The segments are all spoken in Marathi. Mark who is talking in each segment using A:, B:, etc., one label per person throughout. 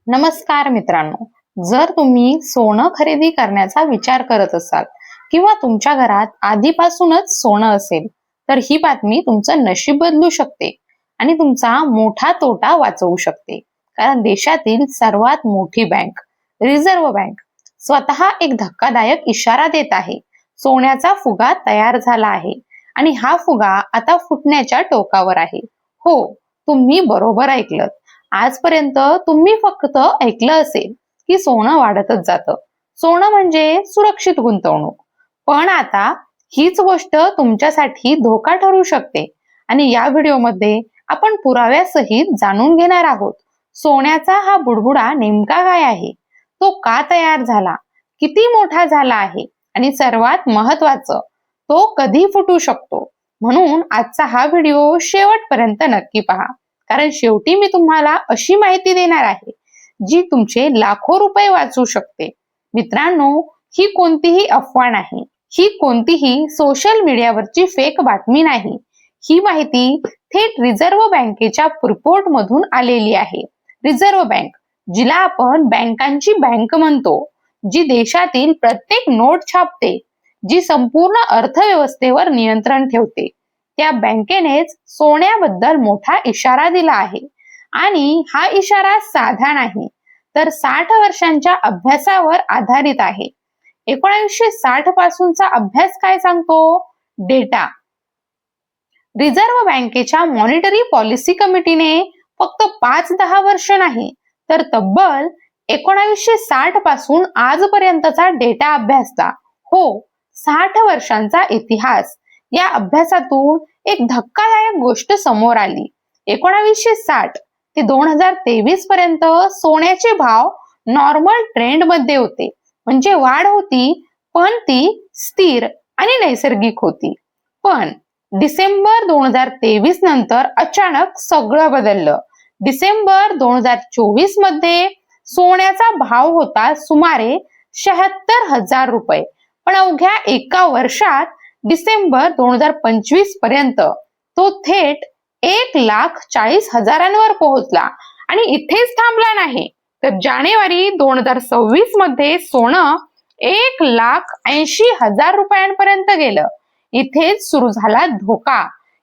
A: नमस्कार मित्रांनो, जर तुम्ही सोनं खरेदी करण्याचा विचार करत असाल किंवा तुमच्या घरात आधीपासूनच सोनं असेल, तर ही बातमी तुमचं नशीब बदलू शकते आणि तुमचा मोठा तोटा वाचवू शकते. कारण देशातील सर्वात मोठी बँक, रिझर्व्ह बँक, स्वतः एक धक्कादायक इशारा देत आहे. सोन्याचा फुगा तयार झाला आहे आणि हा फुगा आता फुटण्याच्या टोकावर आहे. हो, तुम्ही बरोबर ऐकलत. आजपर्यंत तुम्ही फक्त ऐकलं असेल की सोनं वाढतच जातं. सोनं म्हणजे सुरक्षित गुंतवणूक. पण आता हीच गोष्ट तुमच्यासाठी धोका ठरू शकते आणि या व्हिडिओमध्ये आपण पुराव्यासहित जाणून घेणार आहोत. सोन्याचा हा बुडबुडा नेमका काय आहे, तो का तयार झाला, किती मोठा झाला आहे आणि सर्वात महत्वाचं, तो कधी फुटू शकतो. म्हणून आजचा हा व्हिडिओ शेवटपर्यंत नक्की पहा. कारण शेवटी मी तुम्हाला अशी माहिती देणार आहे जी तुमचे लाखो रुपये वाचू शकते. मित्रांनो, ही कोणतीही अफवा नाही, ही कोणतीही सोशल मीडियावरची फेक बातमी नाही. ही माहिती थेट रिझर्व्ह बँकेच्या रिपोर्ट मधून आलेली आहे. रिझर्व्ह बँक, जिला आपण बँकांची बँक म्हणतो, जी देशातील प्रत्येक नोट छापते, जी संपूर्ण अर्थव्यवस्थेवर नियंत्रण ठेवते, त्या बँकेनेच सोन्याबद्दल मोठा इशारा दिला आहे. आणि हा इशारा साधा नाही, तर 60 वर्षांच्या अभ्यासावर आधारित आहे. 1960 पासूनचा अभ्यास काय सांगतो? डेटा. रिझर्व्ह बँकेच्या मॉनिटरी पॉलिसी कमिटीने फक्त 5-10 वर्ष नाही, तर तब्बल 1960 पासून आजपर्यंतचा डेटा अभ्यासला. हो, 60 वर्षांचा इतिहास. या अभ्यासातून एक धक्कादायक गोष्ट समोर आली. 1960 ते 2023 पर्यंत सोन्याचे भाव नॉर्मल ट्रेंड मध्ये होते. म्हणजे वाढ होती, पण ती स्थिर आणि नैसर्गिक होती. पण डिसेंबर 2023 नंतर अचानक सगळं बदललं. डिसेंबर 2024 मध्ये सोन्याचा भाव होता सुमारे 76,000 रुपये. पण अवघ्या एका वर्षात डिसेंबर 2025 पर्यंत तो थेट 1,40,000 पोहोचला आणि इथेच थांबला नाही, तर जानेवारी 2026 मध्ये सोनं 1,80,000 रुपयांपर्यंत गेलं. इथेच सुरू झाला धोका.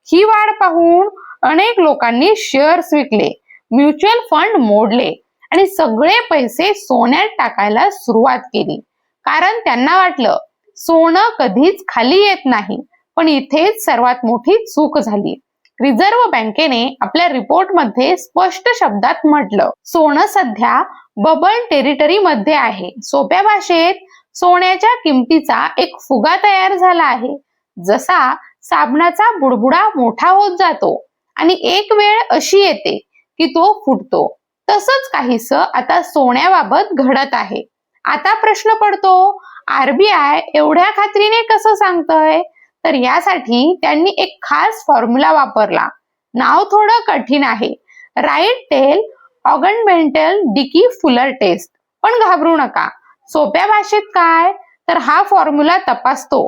A: ही वाढ पाहून अनेक लोकांनी शेअर्स विकले, म्युच्युअल फंड मोडले आणि सगळे पैसे सोन्यात टाकायला सुरुवात केली. कारण त्यांना वाटलं सोनं कधीच खाली येत नाही. पण इथेच सर्वात मोठी चूक झाली. रिझर्व्ह बँकेने आपल्या रिपोर्टमध्ये स्पष्ट शब्दात म्हटलं, सोनं सध्या बबल टेरिटरी मध्ये आहे. सोप्या भाषेत, सोन्याच्या किमतीचा एक फुगा तयार झाला आहे. जसा साबणाचा बुडबुडा मोठा होत जातो आणि एक वेळ अशी येते की तो फुटतो, तसंच काहीसं आता सोन्याबाबत घडत आहे. आता प्रश्न पडतो, आरबीआय एवढ्या खात्रीने कसं सांगतंय? तर यासाठी त्यांनी एक खास फॉर्म्युला वापरला. नाव थोडं कठीण आहे, right tail augmented Dickey Fuller test. पण घाबरू नका. सोप्या भाषेत काय, तर हा फॉर्म्युला तपासतो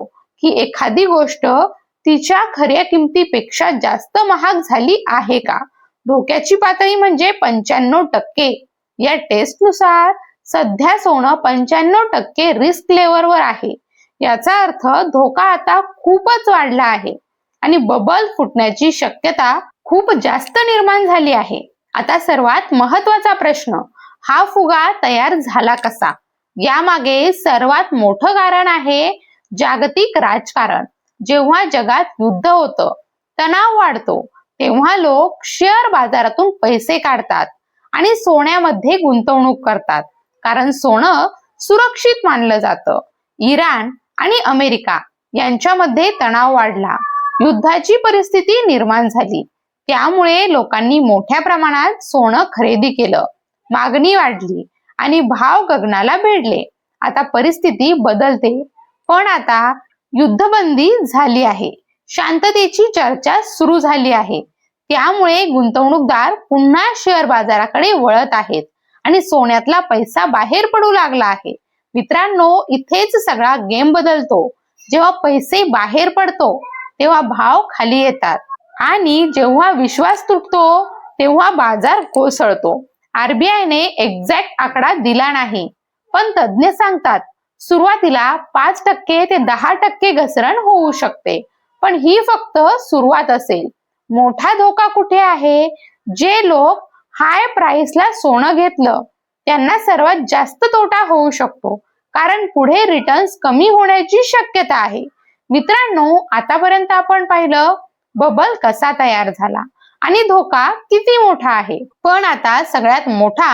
A: की एखादी गोष्ट तिच्या खऱ्या किमतीपेक्षा जास्त महाग झाली आहे का. धोक्याची पातळी म्हणजे 95%. या टेस्टनुसार सध्या सोनं 95% रिस्क लेवलवर आहे. याचा अर्थ धोका आता खूपच वाढला आहे आणि बबल फुटण्याची शक्यता खूप जास्त निर्माण झाली आहे. आता सर्वात महत्वाचा प्रश्न, हा फुगा तयार झाला कसा? यामागे सर्वात मोठं कारण आहे जागतिक राजकारण. जेव्हा जगात युद्ध होतं, तणाव वाढतो, तेव्हा लोक शेअर बाजारातून पैसे काढतात आणि सोन्यामध्ये गुंतवणूक करतात. कारण सोनं सुरक्षित मानलं जातं. इराण आणि अमेरिका यांच्यामध्ये तणाव वाढला, युद्धाची परिस्थिती निर्माण झाली. त्यामुळे लोकांनी मोठ्या प्रमाणात सोनं खरेदी केलं. मागणी वाढली आणि भाव गगनाला भिडले. आता परिस्थिती बदलते, पण आता युद्धबंदी झाली आहे, शांततेची चर्चा सुरू झाली आहे. त्यामुळे गुंतवणूकदार पुन्हा शेअर बाजाराकडे वळत आहेत आणि सोन्यातला पैसा बाहेर पडू लागला आहे. मित्रांनो, इथेच सगळा गेम बदलतो. जेव्हा पैसे बाहेर पडतो, तेव्हा भाव खाली येतात आणि जेव्हा विश्वास तुटतो, तेव्हा बाजार कोसळतो. आरबीआयने एक्झॅक्ट आकडा दिला नाही, पण तज्ज्ञ सांगतात सुरुवातीला 5% ते 10% घसरण होऊ शकते, पण ही फक्त सुरुवात असेल. मोठा धोका कुठे आहे? जे लोक हाय प्राइसला सोनं घेतलं त्यांना सर्वात जास्त तोटा होऊ शकतो, कारण पुढे रिटर्न्स कमी होण्याची शक्यता आहे. मित्रांनो, आतापर्यंत आपण पाहिलं बबल कसा तयार झाला आणि धोका किती मोठा आहे. पण आता सगळ्यात मोठा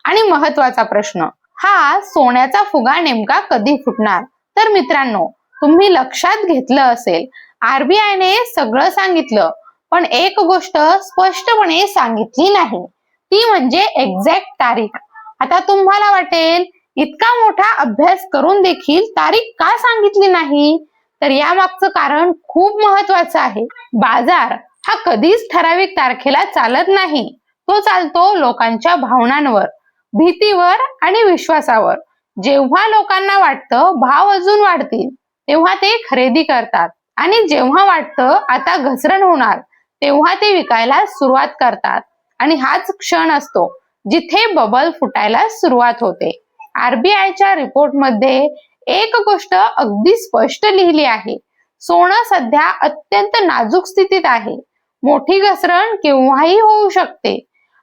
A: आणि महत्वाचा प्रश्न, हा सोन्याचा फुगा नेमका कधी फुटणार? तर मित्रांनो, तुम्ही लक्षात घेतलं असेल, आरबीआयने सगळं सांगितलं, पण एक गोष्ट स्पष्टपणे सांगितली नाही, ती म्हणजे एक्झॅक्ट तारीख. आता तुम्हाला वाटेल, इतका मोठा अभ्यास करून देखील तारीख का सांगितली नाही? तर यामागचं कारण खूप महत्वाचं आहे. बाजार हा कधीच ठराविक तारखेला चालत नाही. तो चालतो लोकांच्या भावनांवर, भीतीवर आणि विश्वासावर. जेव्हा लोकांना वाटतं भाव अजून वाढतील, तेव्हा ते खरेदी करतात, आणि जेव्हा वाटतं आता घसरण होणार, तेव्हा ते विकायला सुरुवात करतात. आणि हाच क्षण असतो जिथे बबल फुटायला सुरुवात होते. आरबीआयच्या रिपोर्टमध्ये एक गोष्ट अगदी स्पष्ट लिहिली आहे, सोनं सध्या अत्यंत नाजूक स्थितीत आहे. मोठी घसरण केव्हाही होऊ शकते.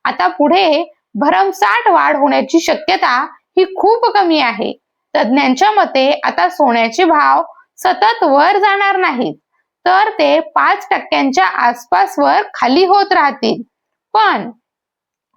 A: आता पुढे भरमसाठ वाढ होण्याची शक्यता ही खूप कमी आहे. तज्ज्ञांच्या मते आता सोन्याचे भाव सतत वर जाणार नाहीत, तर ते 5% आसपास वर खाली होत राहतील. पण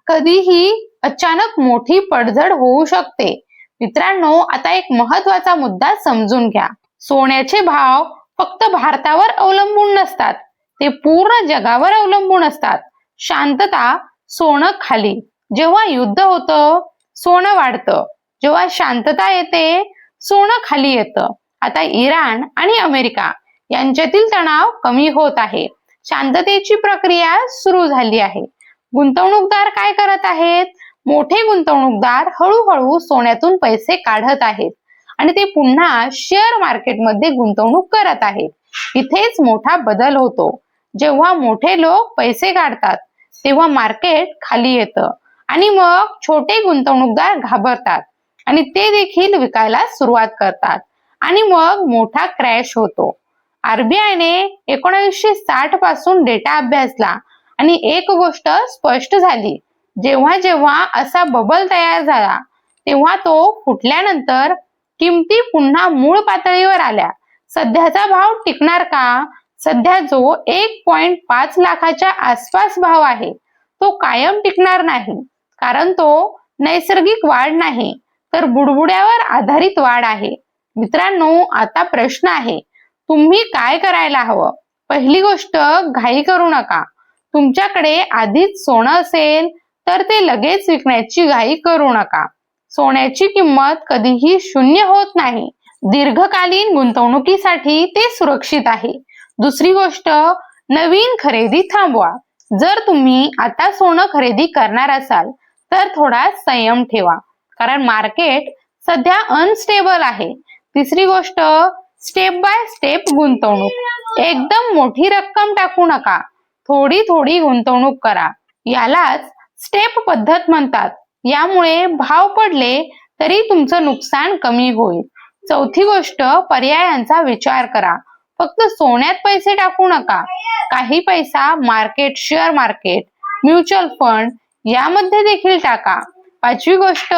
A: कधीही अचानक मोठी पडझड होऊ शकते. मित्रांनो, आता एक महत्वाचा मुद्दा समजून घ्या. सोन्याचे भाव फक्त भारतावर अवलंबून नसतात, ते पूर्ण जगावर अवलंबून असतात. शांतता, सोनं खाली. जेव्हा युद्ध होतं, सोनं वाढतं. जेव्हा शांतता येते, सोनं खाली येतं. आता इराण आणि अमेरिका यांच्यातील तणाव कमी होत आहे. शांततेची प्रक्रिया सुरू झाली आहे. गुंतवणूकदार काय करत आहेत? मोठे गुंतवणूकदार हळूहळू सोन्यातून पैसे काढत आहेत आणि ते पुन्हा शेअर मार्केटमध्ये गुंतवणूक करत आहेत. इथेच मोठा बदल होतो. जेव्हा मोठे लोक पैसे काढतात, तेव्हा मार्केट खाली येतं आणि मग छोटे गुंतवणूकदार घाबरतात आणि ते देखील विकायला सुरुवात करतात आणि मग मोठा क्रॅश होतो. आरबीआयने 1960 पासून डेटा अभ्यासला आणि एक गोष्ट स्पष्ट झाली, जेव्हा जेव्हा असा बबल तयार झाला, तेव्हा तो फुटल्यानंतर किमती पुन्हा मूळ पातळीवर आल्या. सध्याचा भाव टिकणार का? सध्या जो 1.5 लाखाच्या आसपास भाव आहे, तो कायम टिकणार नाही, कारण तो नैसर्गिक वाढ नाही, तर बुडबुड्यावर आधारित वाढ आहे. मित्रांनो, आता प्रश्न आहे, तुम्ही काय करायला हवं? पहिली गोष्ट, घाई करू नका. तुमच्याकडे आधीच सोनं असेल तर ते लगेच विकण्याची घाई करू नका. सोन्याची किंमत कधीही शून्य होत नाही. दीर्घकालीन गुंतवणुकीसाठी ते सुरक्षित आहे. दुसरी गोष्ट, नवीन खरेदी थांबवा. जर तुम्ही आता सोनं खरेदी करणार असाल तर थोडा संयम ठेवा, कारण मार्केट सध्या अनस्टेबल आहे. तिसरी गोष्ट, स्टेप बाय स्टेप गुंतवणूक. एकदम मोठी रक्कम टाकू नका, थोडी थोडी गुंतवणूक करा. यालाच स्टेप पद्धत म्हणतात. यामुळे भाव पडले तरी तुमचं नुकसान कमी होईल. चौथी गोष्ट, पर्यायांचा विचार करा. फक्त सोन्यात पैसे टाकू नका. काही पैसा market, share market, mutual fund यामध्ये देखील टाका. पाचवी गोष्ट,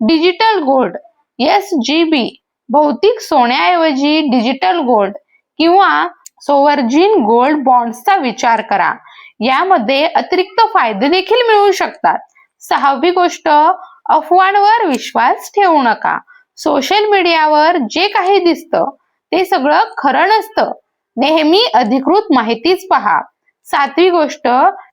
A: डिजिटल गोल्ड, SGB. भौतिक सोन्याऐवजी डिजिटल गोल्ड किंवा सोव्हर्जिन गोल्ड बॉन्ड्सचा विचार करा. यामध्ये अतिरिक्त फायदे देखील मिळू शकतात. सहावी गोष्ट, अफवांवर विश्वास ठेवू नका. सोशल मीडियावर जे काही दिसतं ते सगळं खरं नसतं. नेहमी अधिकृत माहितीच पहा. सातवी गोष्ट,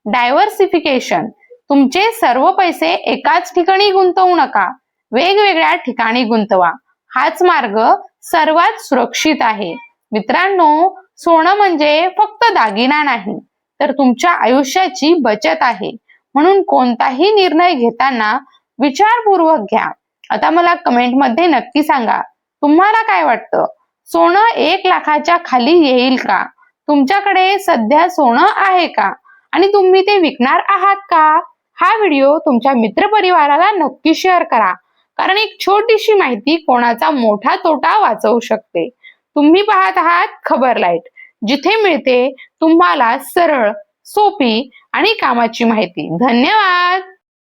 A: डायव्हर्सिफिकेशन. तुमचे सर्व पैसे एकाच ठिकाणी गुंतवू नका, वेगवेगळ्या ठिकाणी गुंतवा. हाच मार्ग सर्वात सुरक्षित आहे. मित्रांनो, सोनं म्हणजे फक्त दागिना नाही, तर तुमच्या आयुष्याची बचत आहे. म्हणून कोणताही निर्णय घेताना विचारपूर्वक घ्या. आता मला कमेंटमध्ये नक्की सांगा, तुम्हाला काय वाटतं? सोनं 1 लाखाच्या खाली येईल का? तुमच्याकडे सध्या सोनं आहे का? आणि तुम्ही ते विकणार आहात का? हा व्हिडिओ तुमच्या मित्रपरिवाराला नक्की शेअर करा, कारण एक छोटीशी माहिती कोणाचा मोठा तोटा वाचवू शकते. तुम्ही पाहत आहात खबर लाईट, जिथे मिळते तुम्हाला सरळ, सोपी आणि कामाची माहिती. धन्यवाद.